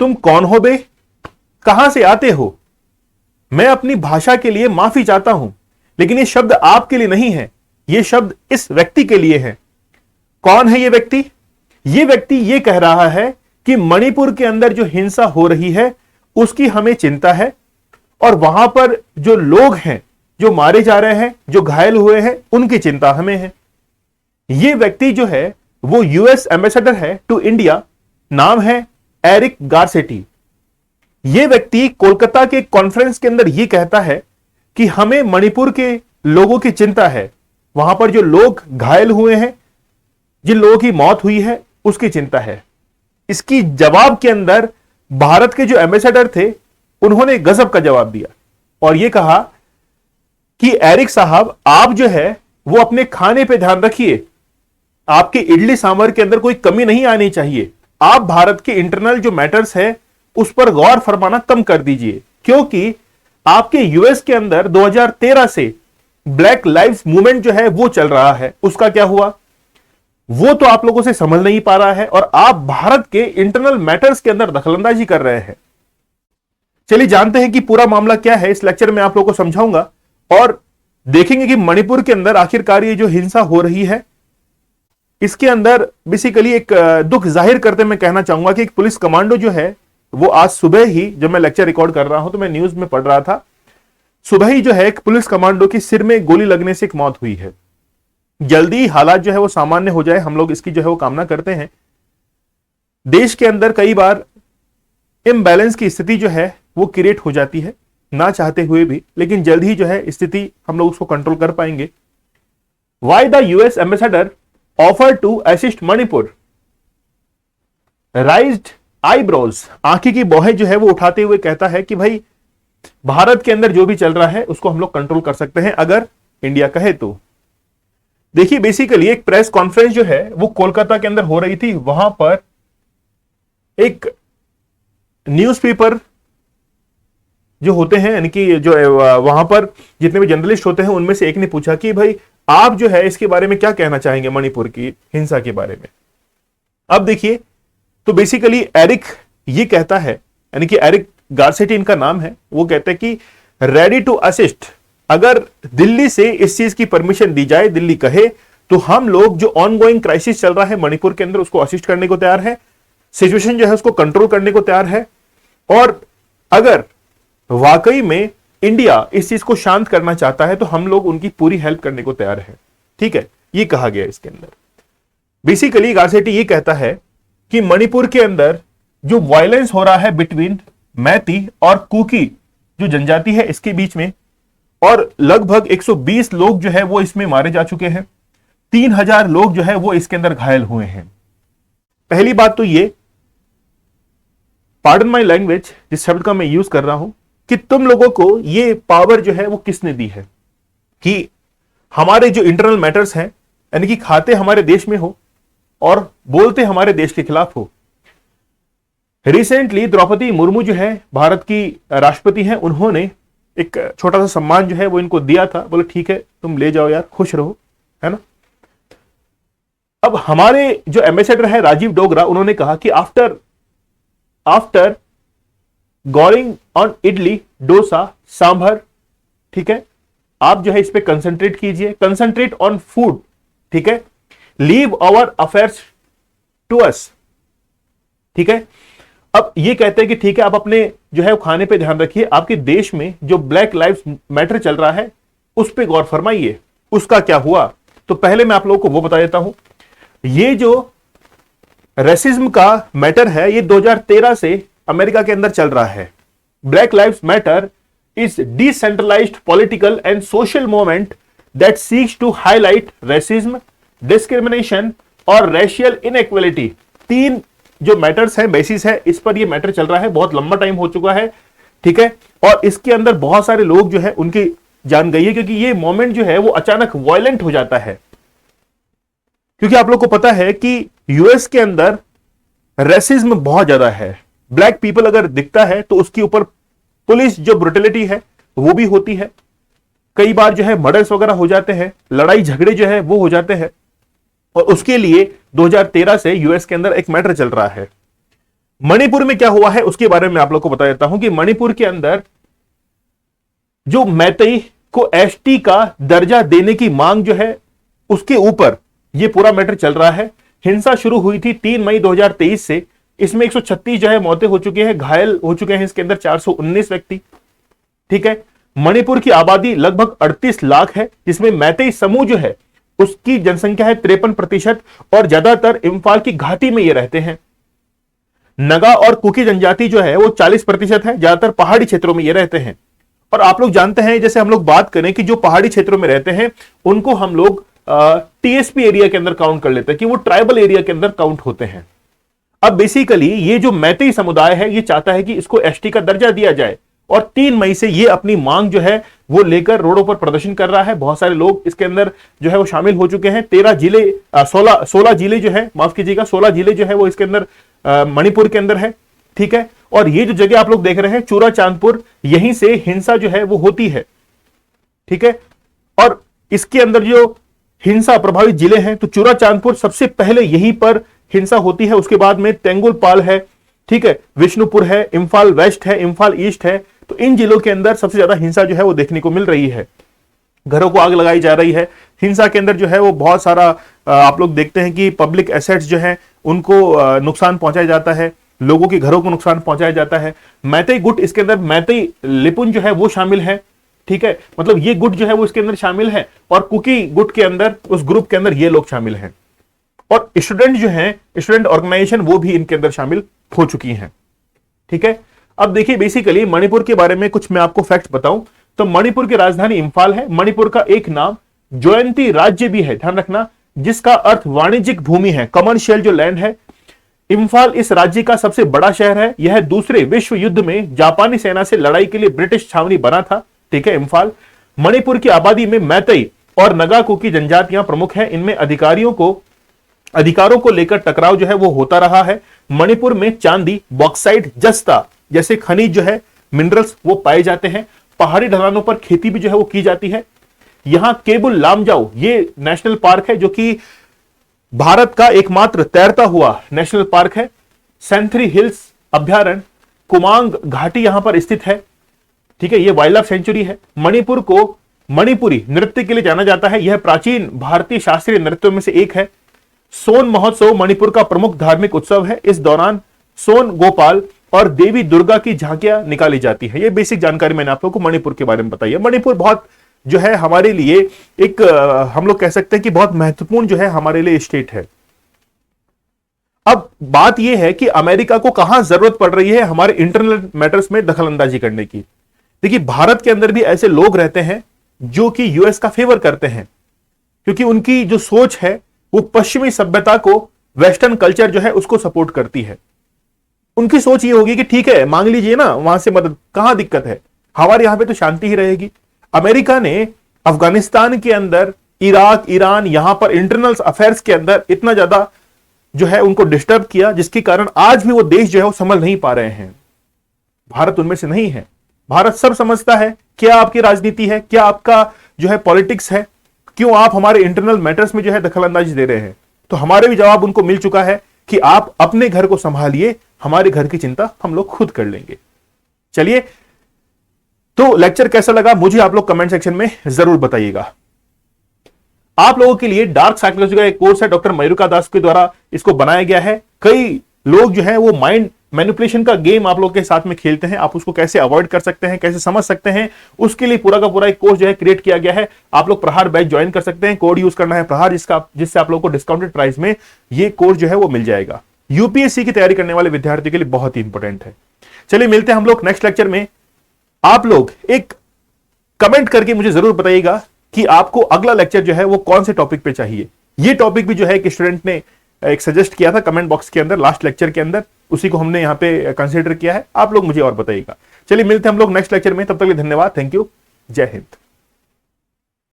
तुम कौन हो बे, कहां से आते हो? मैं अपनी भाषा के लिए माफी चाहता हूं, लेकिन ये शब्द आपके लिए नहीं है, ये शब्द इस व्यक्ति के लिए है। कौन है ये व्यक्ति? ये व्यक्ति ये कह रहा है कि मणिपुर के अंदर जो हिंसा हो रही है उसकी हमें चिंता है, और वहां पर जो लोग हैं, जो मारे जा रहे हैं, जो घायल हुए हैं, उनकी चिंता हमें है। ये व्यक्ति जो है वो यूएस एम्बेसडर है टू इंडिया, नाम है एरिक गारसेटी। ये व्यक्ति कोलकाता के कॉन्फ्रेंस के अंदर ये कहता है कि हमें मणिपुर के लोगों की चिंता है, वहां पर जो लोग घायल हुए हैं, जिन लोगों की मौत हुई है, उसकी चिंता है। इसकी जवाब के अंदर भारत के जो एम्बेसडर थे उन्होंने गजब का जवाब दिया और यह कहा कि एरिक साहब, आप जो है वो अपने खाने पे ध्यान रखिए, आपके इडली सांभर के अंदर कोई कमी नहीं आनी चाहिए। आप भारत के इंटरनल जो मैटर्स है उस पर गौर फरमाना कम कर दीजिए, क्योंकि आपके यूएस के अंदर 2013 से ब्लैक लाइव्स मूवमेंट जो है वो चल रहा है, उसका क्या हुआ वो तो आप लोगों से समझ नहीं पा रहा है, और आप भारत के इंटरनल मैटर्स के अंदर दखलंदाजी कर रहे हैं। चलिए जानते हैं कि पूरा मामला क्या है। इस लेक्चर में आप लोगों को समझाऊंगा और देखेंगे कि मणिपुर के अंदर आखिरकार ये जो हिंसा हो रही है, इसके अंदर बेसिकली एक दुख जाहिर करते मैं कहना चाहूंगा कि एक पुलिस कमांडो जो है वो आज सुबह ही, जब मैं लेक्चर रिकॉर्ड कर रहा हूं तो मैं न्यूज में पढ़ रहा था, सुबह ही जो है एक पुलिस कमांडो की सिर में गोली लगने से एक मौत हुई है। जल्दी हालात जो है वो सामान्य हो जाए, हम लोग इसकी जो है वो कामना करते हैं। देश के अंदर कई बार इम्बैलेंस की स्थिति जो है वो क्रिएट हो जाती है ना चाहते हुए भी, लेकिन जल्द ही जो है स्थिति हम लोग उसको कंट्रोल कर पाएंगे। Why the US ambassador offer to assist Manipur, raised eyebrows, आंखी की बौहें जो है वो उठाते हुए कहता है कि भाई भारत के अंदर जो भी चल रहा है उसको हम लोग कंट्रोल कर सकते हैं अगर इंडिया कहे तो। देखिए बेसिकली एक प्रेस कॉन्फ्रेंस जो है वो कोलकाता के अंदर हो रही थी, वहां पर एक न्यूज़पेपर जो होते हैं, यानी कि जो वहां पर जितने भी जर्नलिस्ट होते हैं उनमें से एक ने पूछा कि भाई आप जो है इसके बारे में क्या कहना चाहेंगे, मणिपुर की हिंसा के बारे में। अब देखिए तो बेसिकली एरिक ये कहता है, यानी कि एरिक गारसेटी इनका नाम है, वो कहते हैं कि रेडी टू असिस्ट, अगर दिल्ली से इस चीज की परमिशन दी जाए, दिल्ली कहे तो हम लोग जो ऑनगोइंग क्राइसिस चल रहा है मणिपुर के अंदर उसको असिस्ट करने को तैयार है, सिचुएशन जो है उसको कंट्रोल करने को तैयार है, और अगर वाकई में इंडिया इस चीज को शांत करना चाहता है तो हम लोग उनकी पूरी हेल्प करने को तैयार है। ठीक है, ये कहा गया इसके अंदर। बेसिकली गारसेटी ये कहता है कि मणिपुर के अंदर जो वायलेंस हो रहा है बिटवीन मैती और कुकी जो जनजाति है इसके बीच में, और लगभग 120 लोग जो है वो इसमें मारे जा चुके हैं, 3000 लोग जो है वो इसके अंदर घायल हुए हैं। पहली बात तो ये, पार्डन माई लैंग्वेज जिस शब्द का मैं यूज कर रहा हूं, कि तुम लोगों को ये पावर जो है वो किसने दी है कि हमारे जो इंटरनल मैटर्स हैं, यानी कि खाते हमारे देश में हो और बोलते हमारे देश के खिलाफ हो। रिसेंटली द्रौपदी मुर्मू जो है भारत की राष्ट्रपति हैं, उन्होंने एक छोटा सा सम्मान जो है वो इनको दिया था, बोले ठीक है तुम ले जाओ यार, खुश रहो, है ना। अब हमारे जो एम्बेसडर है राजीव डोगरा, उन्होंने कहा कि after going on idli dosa sambar, ठीक है, आप जो है इस पे कंसंट्रेट कीजिए, कंसंट्रेट ऑन फूड, ठीक है, leave our affairs to us, ठीक है। अब ये कहते हैं कि ठीक है आप अपने जो है खाने पे ध्यान रखिए, आपके देश में जो ब्लैक लाइव्स मैटर चल रहा है उस पे गौर फरमाइए, उसका क्या हुआ। तो पहले मैं आप लोगों को वो बता देता हूं, ये जो रेसिज्म का मैटर है ये 2013 से अमेरिका के अंदर चल रहा है। Black lives matter is decentralised political and social movement that seeks to highlight racism, discrimination और रेशियल इनइक्वालिटी। 3 जो मैटर्स है, बेसिस है, इस पर ये मैटर चल रहा है, बहुत लंबा टाइम हो चुका है, ठीक है, और इसके अंदर बहुत सारे लोग जो है उनकी जान गई है, क्योंकि ये मोमेंट जो है वो अचानक वायलेंट हो जाता है। क्योंकि आप लोग को पता है कि यूएस के अंदर रेसिज्म बहुत ज्यादा है, ब्लैक पीपल अगर दिखता है तो उसके ऊपर पुलिस जो ब्रुटलिटी है वो भी होती है, कई बार जो है मर्डर्स वगैरह हो जाते हैं, लड़ाई झगड़े जो है वो हो जाते हैं, और उसके लिए 2013 से यूएस के अंदर एक मैटर चल रहा है। मणिपुर में क्या हुआ है उसके बारे में आप लोग को बता देता हूं कि मणिपुर के अंदर जो मैतेई को एसटी का दर्जा देने की मांग जो है उसके ऊपर यह पूरा मैटर चल रहा है। हिंसा शुरू हुई थी 3 मई 2023 से। इसमें 136 जो है मौतें हो चुकी हैं, घायल हो चुके हैं इसके अंदर 419 व्यक्ति। ठीक है, मणिपुर की आबादी लगभग 38 लाख है, जिसमें मैतेई समूह जो है उसकी जनसंख्या है 53% और ज्यादातर इंफाल की घाटी में ये रहते हैं। नगा और कुकी जनजाति जो है वो 40% है, ज्यादातर पहाड़ी क्षेत्रों में ये रहते हैं। और आप लोग जानते हैं, जैसे हम लोग बात करें कि जो पहाड़ी क्षेत्रों में रहते हैं उनको हम लोग टीएसपी एरिया के अंदर काउंट कर लेते हैं कि वो ट्राइबल एरिया के अंदर काउंट होते हैं। अब बेसिकली ये जो मैतेई समुदाय है ये चाहता है कि इसको एसटी का दर्जा दिया जाए और 3 मई से ये अपनी मांग जो है वो लेकर रोडों पर प्रदर्शन कर रहा है। बहुत सारे लोग इसके अंदर जो है वो शामिल हो चुके हैं। 13 जिले 16 जिले जो है, माफ कीजिएगा, 16 जिले जो है वो इसके अंदर मणिपुर के अंदर है। ठीक है, और ये जो जगह आप लोग देख रहे हैं चूरा चांदपुर, यहीं से हिंसा जो है वो होती है। ठीक है, और इसके अंदर जो हिंसा प्रभावित जिले हैं तो चूरा चांदपुर सबसे पहले यहीं पर हिंसा होती है। उसके बाद में तेंगुलपाल है, ठीक है, विष्णुपुर है, इंफाल वेस्ट है, इंफाल ईस्ट है। तो इन जिलों के अंदर सबसे ज्यादा हिंसा जो है वो देखने को मिल रही है। घरों को आग लगाई जा रही है। हिंसा के अंदर जो है वो बहुत सारा आप लोग देखते हैं कि पब्लिक एसेट्स जो है उनको नुकसान पहुंचाया जाता है, लोगों के घरों को नुकसान पहुंचाया जाता है। मैतेई गुट, इसके अंदर मैतेई लिपुन जो है वो शामिल है। ठीक है, मतलब ये गुट जो है वो इसके अंदर शामिल है और कुकी गुट के अंदर, उस ग्रुप के अंदर ये लोग शामिल हैं। और स्टूडेंट जो हैं, स्टूडेंट ऑर्गेनाइजेशन वो भी इनके अंदर शामिल हो चुकी हैं। ठीक है, अब देखिए बेसिकली मणिपुर के बारे में कुछ मैं आपको फैक्ट्स बताऊं तो मणिपुर की राजधानी इंफाल है। मणिपुर का एक नाम जयंती राज्य भी है, ध्यान रखना, जिसका अर्थ वाणिज्यिक भूमि है, कमर्शियल जो लैंड है। इंफाल इस राज्य का सबसे बड़ा शहर है। यह दूसरे विश्व युद्ध में जापानी सेना से लड़ाई के लिए ब्रिटिश छावनी बना था। ठीक है, इंफाल। मणिपुर की आबादी में मैतेई और नगा कुकी जनजातियां प्रमुख हैं। इनमें अधिकारों को लेकर टकराव जो है वो होता रहा है। मणिपुर में चांदी, बॉक्साइट, जस्ता जैसे खनिज जो है, मिनरल्स वो पाए जाते हैं। पहाड़ी ढलानों पर खेती भी जो है वो की जाती है। यहां केबुल लामजाओ ये नेशनल पार्क है जो कि भारत का एकमात्र तैरता हुआ नेशनल पार्क है। सेंथरी हिल्स अभ्यारण्य, कुमांग घाटी यहां पर स्थित है। ठीक है, यह वाइल्ड लाइफ सेंचुरी है। मणिपुर को मणिपुरी नृत्य के लिए जाना जाता है। यह प्राचीन भारतीय शास्त्रीय नृत्यों में से एक है। सोन महोत्सव मणिपुर का प्रमुख धार्मिक उत्सव है। इस दौरान सोन गोपाल और देवी दुर्गा की झांकियां निकाली जाती है। यह बेसिक जानकारी मैंने आप लोगों को मणिपुर के बारे में बताई है। मणिपुर बहुत जो है हमारे लिए एक हम लोग कह सकते हैं कि बहुत महत्वपूर्ण जो है हमारे लिए स्टेट है। अब बात यह है कि अमेरिका को कहां जरूरत पड़ रही है हमारे इंटरनल मैटर्स में दखलंदाजी करने की। देखिए, भारत के अंदर भी ऐसे लोग रहते हैं जो कि यूएस का फेवर करते हैं, क्योंकि उनकी जो सोच है वो पश्चिमी सभ्यता को, वेस्टर्न कल्चर जो है उसको सपोर्ट करती है। उनकी सोच ये होगी कि ठीक है, मांग लीजिए ना वहां से मदद, कहां दिक्कत है, हमारे यहां पे तो शांति ही रहेगी। अमेरिका ने अफगानिस्तान के अंदर, इराक, ईरान, यहां पर इंटरनल अफेयर्स के अंदर इतना ज्यादा जो है उनको डिस्टर्ब किया, जिसके कारण आज भी वो देश जो है वो संभल नहीं पा रहे हैं। भारत उनमें से नहीं है। भारत सब समझता है क्या आपकी राजनीति है, क्या आपका जो है पॉलिटिक्स है, क्यों आप हमारे इंटरनल मैटर्स में जो है दखलंदाजी दे रहे हैं। तो हमारे भी जवाब उनको मिल चुका है कि आप अपने घर को संभालिए, हमारे घर की चिंता हम लोग खुद कर लेंगे। चलिए, तो लेक्चर कैसा लगा मुझे आप लोग कमेंट सेक्शन में जरूर बताइएगा। आप लोगों के लिए डार्क साइकोलॉजी का एक कोर्स है, डॉक्टर मयूरिका दास के द्वारा इसको बनाया गया है। कई लोग जो है वो माइंड मैनिपुलेशन का गेम आप लोग के साथ में खेलते हैं, आप उसको कैसे अवॉइड कर सकते हैं, कैसे समझ सकते हैं, उसके लिए पूरा का पूरा एक कोर्स जो है क्रिएट किया गया है। आप लोग प्रहार बैच ज्वाइन कर सकते हैं, कोड यूज करना है प्रहार, जिससे आप लोग को डिस्काउंटेड प्राइस में ये कोर्स जो है वो मिल जाएगा। यूपीएससी की तैयारी करने वाले विद्यार्थियों के लिए बहुत ही इंपॉर्टेंट है। चलिए मिलते हैं हम लोग नेक्स्ट लेक्चर में। आप लोग एक कमेंट करके मुझे जरूर बताइएगा कि आपको अगला लेक्चर जो है वो कौन से टॉपिक पे चाहिए। ये टॉपिक भी जो है कि स्टूडेंट ने एक सजेस्ट किया था कमेंट बॉक्स के अंदर लास्ट लेक्चर के अंदर, उसी को हमने यहां पे कंसीडर किया है। आप लोग मुझे और बताइएगा। चलिए मिलते हैं हम लोग नेक्स्ट लेक्चर में, तब तक के लिए धन्यवाद, थैंक यू, जय हिंद।